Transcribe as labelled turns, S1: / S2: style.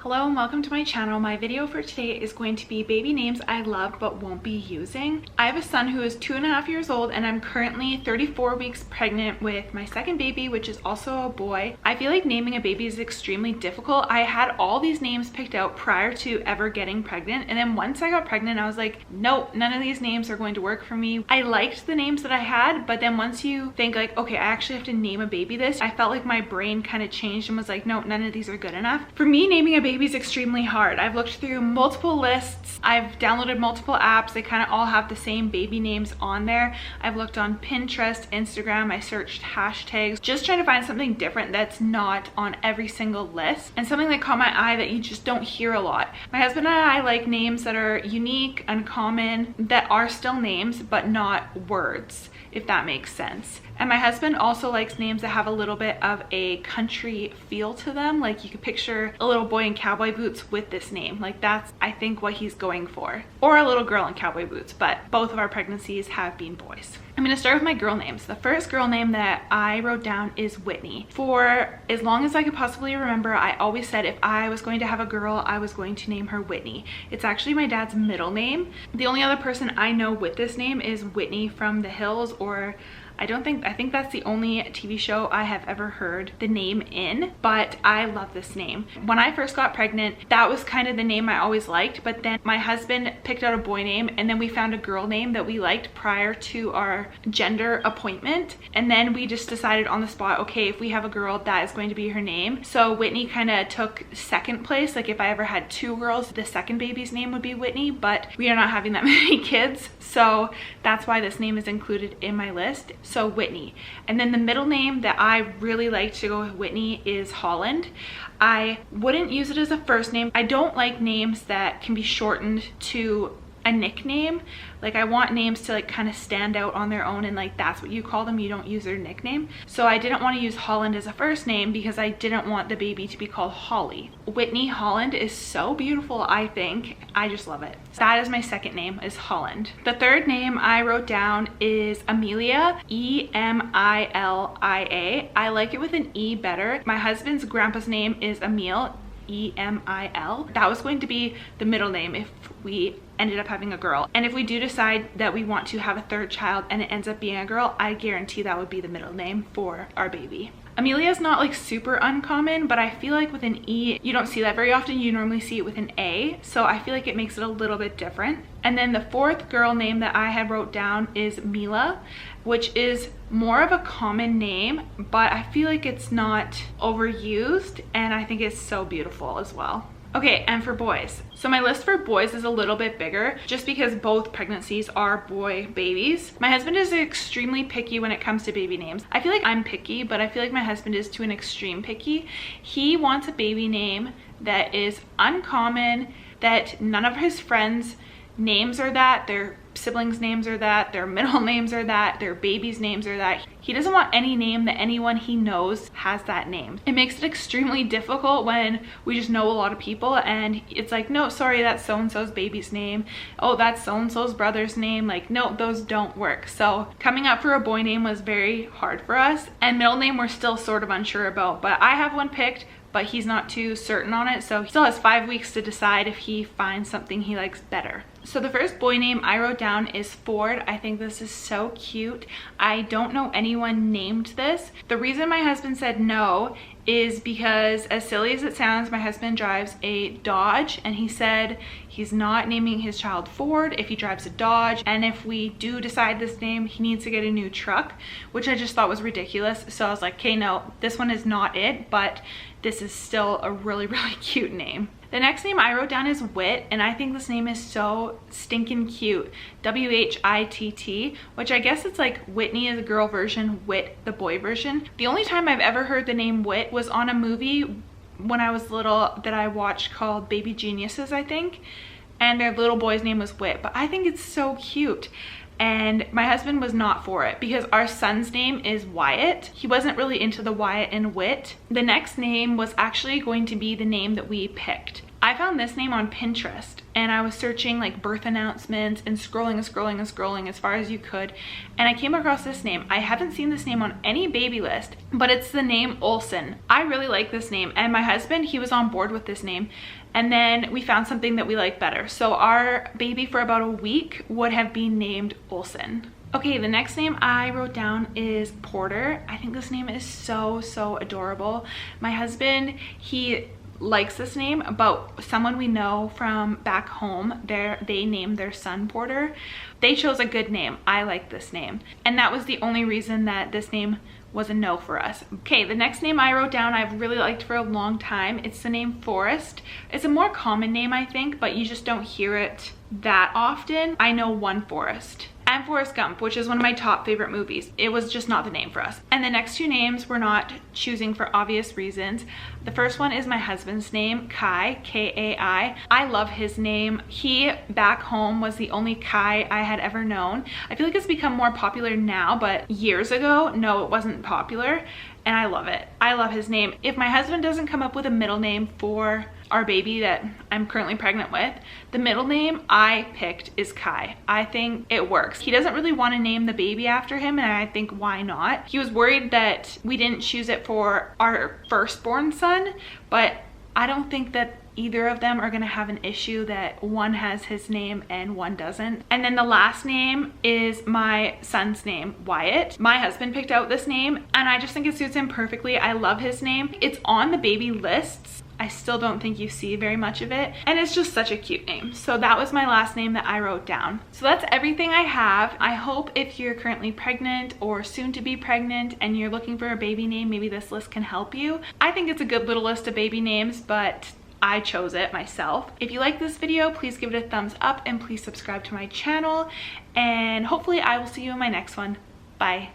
S1: Hello and welcome to my channel. My video for today is going to be baby names I love but won't be using. I have a son who is 2.5 years old and I'm currently 34 weeks pregnant with my second baby, which is also a boy. I feel like naming a baby is extremely difficult. I had all these names picked out prior to ever getting pregnant, and then once I got pregnant I was like, nope, none of these names are going to work for me. I liked the names that I had, but then once you think like, okay, I actually have to name a baby this, I felt like my brain kind of changed and was like, no, none of these are good enough. For me, naming a baby is extremely hard. I've looked through multiple lists, I've downloaded multiple apps, they kind of all have the same baby names on there. I've looked on Pinterest, Instagram, I searched hashtags, just trying to find something different that's not on every single list, and something that caught my eye that you just don't hear a lot. My husband and I like names that are unique, uncommon, that are still names but not words, if that makes sense. And my husband also likes names that have a little bit of a country feel to them. Like you could picture a little boy in cowboy boots with this name. Like that's, I think, what he's going for. Or a little girl in cowboy boots, but both of our pregnancies have been boys. I'm gonna start with my girl names. The first girl name that I wrote down is Whitney. For as long as I could possibly remember, I always said if I was going to have a girl, I was going to name her Whitney. It's actually my dad's middle name. The only other person I know with this name is Whitney from The Hills, or I think that's the only TV show I have ever heard the name in, but I love this name. When I first got pregnant, that was kind of the name I always liked, but then my husband picked out a boy name and then we found a girl name that we liked prior to our gender appointment, and then we just decided on the spot, okay, if we have a girl, that is going to be her name. So Whitney kind of took second place. Like if I ever had two girls, the second baby's name would be Whitney, but we are not having that many kids, so that's why this name is included in my list. So Whitney. And then the middle name that I really like to go with Whitney is Holland. I wouldn't use it as a first name. I don't like names that can be shortened to a nickname. Like I want names to like kind of stand out on their own, and like that's what you call them, you don't use their nickname. So I didn't want to use Holland as a first name because I didn't want the baby to be called Holly. Whitney Holland is so beautiful, I think. I just love it. That is my second name, is Holland. The third name I wrote down is Emilia, E-M-I-L-I-A. I like it with an E better. My husband's grandpa's name is Emil, E-M-I-L. That was going to be the middle name if we ended up having a girl. And if we do decide that we want to have a third child and it ends up being a girl, I guarantee that would be the middle name for our baby. Amelia is not like super uncommon, but I feel like with an E, you don't see that very often. You normally see it with an A, so I feel like it makes it a little bit different. And then the fourth girl name that I had wrote down is Mila, which is more of a common name, but I feel like it's not overused, and I think it's so beautiful as well. Okay, and for boys. So my list for boys is a little bit bigger just because both pregnancies are boy babies. My husband is extremely picky when it comes to baby names. I feel like I'm picky, but I feel like my husband is to an extreme picky. He wants a baby name that is uncommon, that none of his friends' names are that, their siblings' names are that, their middle names are that, their babies' names are that. He doesn't want any name that anyone he knows has that name. It makes it extremely difficult when we just know a lot of people and it's like, no, sorry, that's so-and-so's baby's name. Oh, that's so-and-so's brother's name. Like, no, those don't work. So coming up for a boy name was very hard for us, and middle name we're still sort of unsure about, but I have one picked, but he's not too certain on it, so he still has 5 weeks to decide if he finds something he likes better. So the first boy name I wrote down is Ford. I think this is so cute. I don't know anyone named this. The reason my husband said no is because, as silly as it sounds, my husband drives a Dodge, and he said he's not naming his child Ford if he drives a Dodge, and if we do decide this name, he needs to get a new truck, which I just thought was ridiculous. So I was like, okay, no, this one is not it, but this is still a really, really cute name. The next name I wrote down is Whit, and I think this name is so stinking cute. W-H-I-T-T, which I guess it's like Whitney is the girl version, Whit the boy version. The only time I've ever heard the name Whit was on a movie when I was little that I watched called Baby Geniuses, I think, and their little boy's name was Whit, but I think it's so cute. And my husband was not for it because our son's name is Wyatt. He wasn't really into the Wyatt and Whit. The next name was actually going to be the name that we picked. I found this name on Pinterest and I was searching like birth announcements and scrolling as far as you could, and I came across this name. I haven't seen this name on any baby list, but it's the name Olsen. I really like this name, and my husband, he was on board with this name, and then we found something that we like better. So our baby for about a week would have been named Olsen. Okay, the next name I wrote down is Porter. I think this name is so adorable. My husband, he likes this name, but someone we know from back home, they named their son Porter. They chose a good name. I like this name, and that was the only reason that this name was a no for us. Okay, the next name I wrote down I've really liked for a long time. It's the name Forrest. It's a more common name, I think, but you just don't hear it that often. I know one Forrest, and Forrest Gump, which is one of my top favorite movies. It was just not the name for us. And the next two names we're not choosing for obvious reasons. The first one is my husband's name, Kai, K-A-I. I love his name. He, back home, was the only Kai I had ever known. I feel like it's become more popular now, but years ago, no, it wasn't popular, and I love it. I love his name. If my husband doesn't come up with a middle name for our baby that I'm currently pregnant with, the middle name I picked is Kai. I think it works. He doesn't really want to name the baby after him, and I think why not? He was worried that we didn't choose it for our firstborn son, but I don't think that either of them are gonna have an issue that one has his name and one doesn't. And then the last name is my son's name, Wyatt. My husband picked out this name, and I just think it suits him perfectly. I love his name. It's on the baby lists. I still don't think you see very much of it, and it's just such a cute name. So that was my last name that I wrote down. So that's everything I have. I hope if you're currently pregnant or soon to be pregnant and you're looking for a baby name, maybe this list can help you. I think it's a good little list of baby names, but I chose it myself. If you like this video, please give it a thumbs up and please subscribe to my channel, and hopefully I will see you in my next one. Bye.